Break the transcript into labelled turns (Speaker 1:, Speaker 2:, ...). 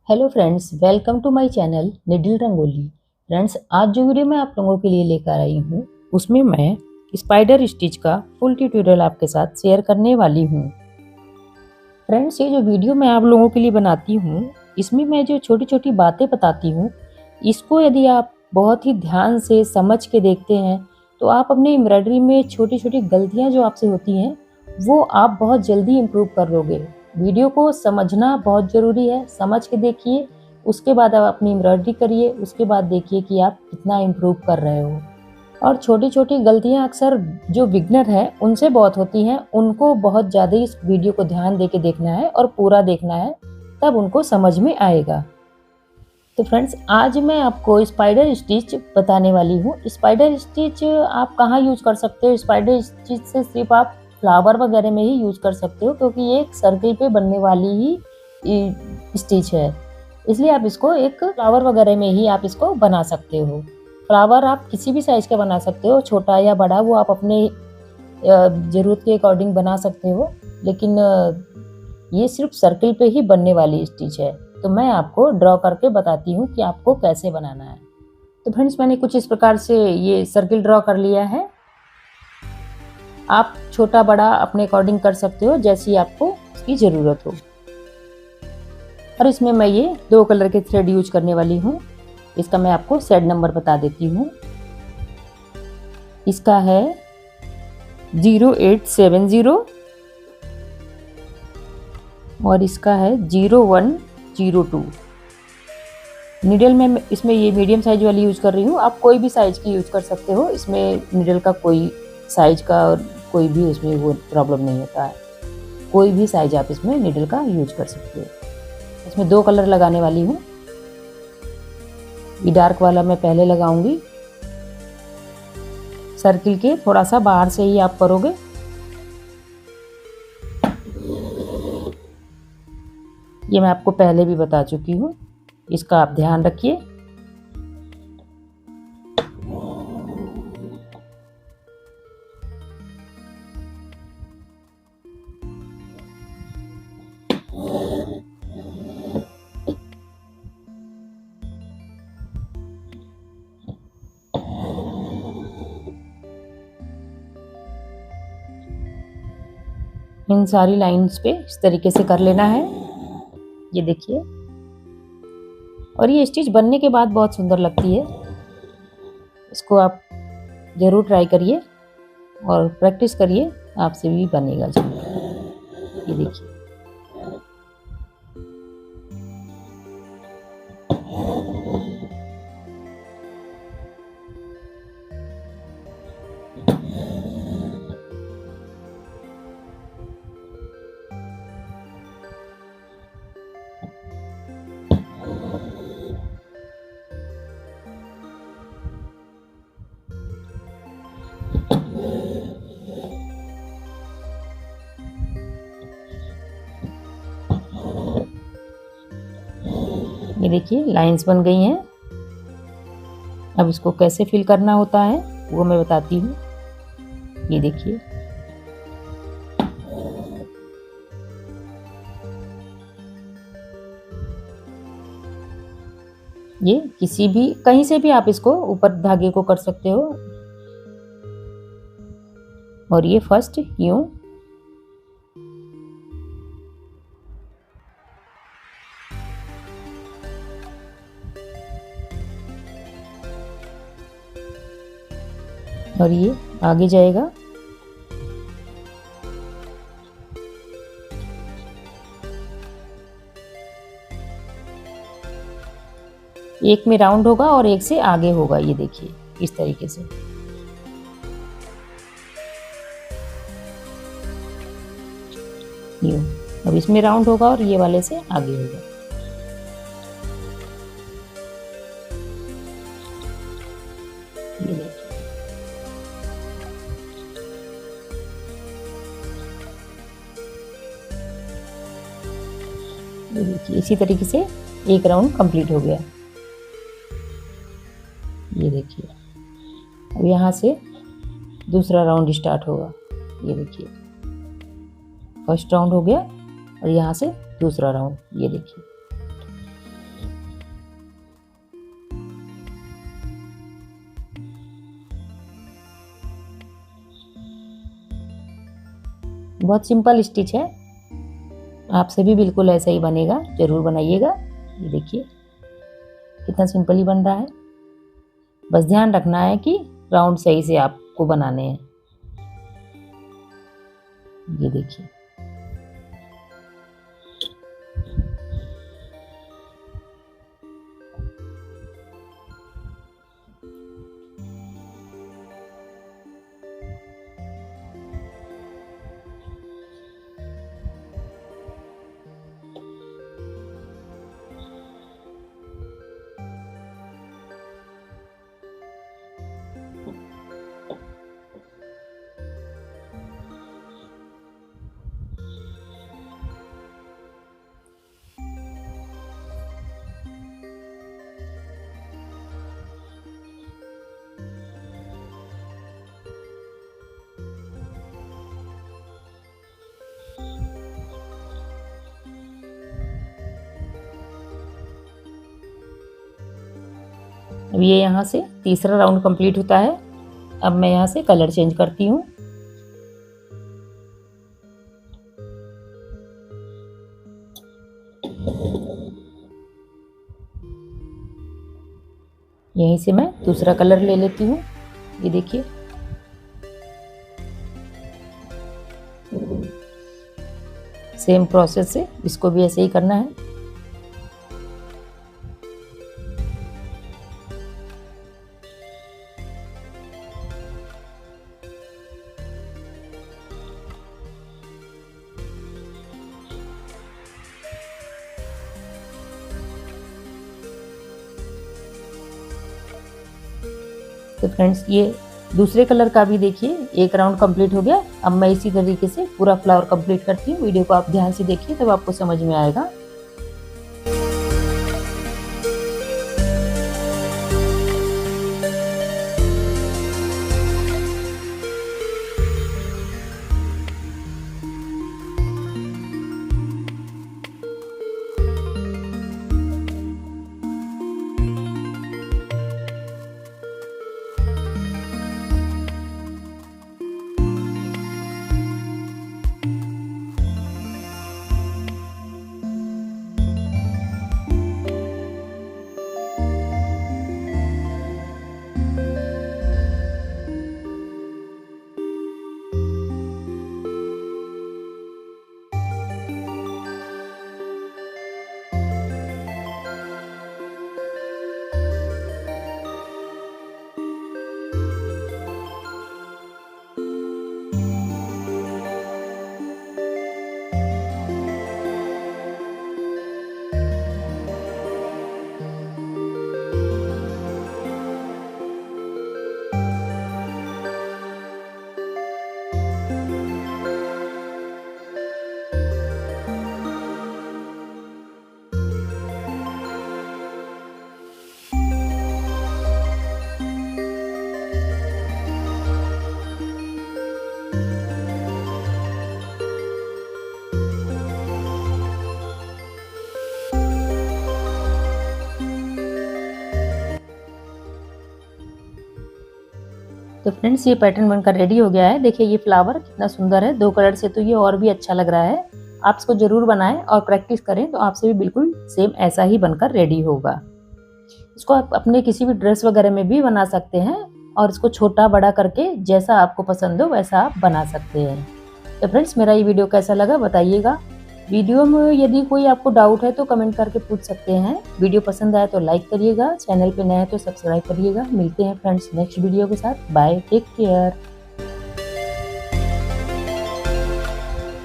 Speaker 1: Hello friends, welcome to my channel needle rangoli. Friends, आज जो video मैं आप लोगों के लिए लेकर आई हूँ उसमें मैं स्पाइडर स्टिच का फुल ट्यूटोरियल आपके साथ शेयर करने वाली हूँ। फ्रेंड्स, ये जो वीडियो मैं आप लोगों के लिए बनाती हूँ इसमें मैं जो छोटी छोटी बातें बताती हूँ, इसको यदि आप बहुत ही ध्यान से समझ के देखते हैं तो आप अपनी एम्ब्रॉयडरी में छोटी छोटी गलतियाँ जो आपसे होती हैं वो आप बहुत जल्दी इम्प्रूव कर लोगे। वीडियो को समझना बहुत ज़रूरी है, समझ के देखिए, उसके बाद आप अपनी एम्ब्रॉयडरी करिए, उसके बाद देखिए कि आप कितना इम्प्रूव कर रहे हो। और छोटी-छोटी गलतियाँ अक्सर जो बिगिनर हैं उनसे बहुत होती हैं, उनको बहुत ज़्यादा इस वीडियो को ध्यान दे के देखना है और पूरा देखना है, तब उनको समझ में आएगा। तो फ्रेंड्स, आज मैं आपको स्पाइडर स्टिच बताने वाली हूँ। स्पाइडर स्टिच आप कहाँ यूज़ कर सकते हो? स्पाइडर स्टिच से सिर्फ आप फ्लावर वगैरह में ही यूज़ कर सकते हो, क्योंकि ये एक सर्किल पे बनने वाली ही स्टिच है। इसलिए आप इसको एक फ्लावर वगैरह में ही आप इसको बना सकते हो। फ्लावर आप किसी भी साइज़ का बना सकते हो, छोटा या बड़ा, वो आप अपने ज़रूरत के अकॉर्डिंग बना सकते हो। लेकिन ये सिर्फ सर्किल पे ही बनने वाली स्टिच है। तो मैं आपको ड्रॉ करके बताती हूँ कि आपको कैसे बनाना है। तो फ्रेंड्स, मैंने कुछ इस प्रकार से ये सर्किल ड्रॉ कर लिया है। आप छोटा बड़ा अपने अकॉर्डिंग कर सकते हो, जैसी आपको इसकी ज़रूरत हो। और इसमें मैं ये 2 कलर के थ्रेड यूज करने वाली हूँ। इसका मैं आपको सेट नंबर बता देती हूँ। इसका है 0870 और इसका है 0102। नीडल में इसमें ये मीडियम साइज वाली यूज कर रही हूँ। आप कोई भी साइज की यूज कर सकते हो, इसमें नीडल का कोई साइज का कोई भी उसमें वो प्रॉब्लम नहीं होता है। कोई भी साइज आप इसमें नीडल का यूज कर सकते हो। इसमें 2 कलर लगाने वाली हूँ। ये डार्क वाला मैं पहले लगाऊंगी। सर्किल के थोड़ा सा बाहर से ही आप करोगे। ये मैं आपको पहले भी बता चुकी हूँ, इसका आप ध्यान रखिए। इन सारी लाइंस पे इस तरीके से कर लेना है। ये देखिए, और ये स्टिच बनने के बाद बहुत सुंदर लगती है। इसको आप ज़रूर ट्राई करिए और प्रैक्टिस करिए, आपसे भी बनेगा ज़रूर। ये देखिए, ये देखिए लाइंस बन गई हैं। अब इसको कैसे फिल करना होता है वो मैं बताती हूँ। ये देखिए, ये किसी भी कहीं से भी आप इसको ऊपर धागे को कर सकते हो। और ये फर्स्ट यूं, और ये आगे जाएगा। एक में राउंड होगा और एक से आगे होगा। ये देखिए इस तरीके से। यूं, अब इसमें राउंड होगा और ये वाले से आगे होगा। ये देखिए, ये देखिए, इसी तरीके से एक राउंड कंप्लीट हो गया। ये देखिए, अब यहाँ से दूसरा राउंड स्टार्ट होगा। ये देखिए, फर्स्ट राउंड हो गया और यहाँ से दूसरा राउंड। ये देखिए, बहुत सिंपल स्टिच है, आपसे भी बिल्कुल ऐसा ही बनेगा, ज़रूर बनाइएगा। ये देखिए कितना सिंपल ही बन रहा है। बस ध्यान रखना है कि राउंड सही से आपको बनाने हैं। ये देखिए अब ये यहाँ से तीसरा राउंड कंप्लीट होता है। अब मैं यहाँ से कलर चेंज करती हूँ। यहीं से मैं दूसरा कलर ले लेती हूँ। ये देखिए सेम प्रोसेस से इसको भी ऐसे ही करना है। तो फ्रेंड्स ये दूसरे कलर का भी देखिए एक राउंड कंप्लीट हो गया। अब मैं इसी तरीके से पूरा फ्लावर कंप्लीट करती हूँ। वीडियो को आप ध्यान से देखिए तब आपको समझ में आएगा। तो फ्रेंड्स ये पैटर्न बनकर रेडी हो गया है। देखिए ये फ्लावर कितना सुंदर है, दो कलर से तो ये और भी अच्छा लग रहा है। आप इसको जरूर बनाएं और प्रैक्टिस करें तो आपसे भी बिल्कुल सेम ऐसा ही बनकर रेडी होगा। इसको आप अपने किसी भी ड्रेस वगैरह में भी बना सकते हैं और इसको छोटा बड़ा करके जैसा आपको पसंद हो वैसा आप बना सकते हैं। तो फ्रेंड्स मेरा ये वीडियो कैसा लगा बताइएगा। वीडियो में यदि कोई आपको डाउट है तो कमेंट करके पूछ सकते हैं। वीडियो पसंद आया तो लाइक करिएगा, चैनल पे नए हैं तो सब्सक्राइब करिएगा। मिलते हैं फ्रेंड्स नेक्स्ट वीडियो के साथ। Bye, take care.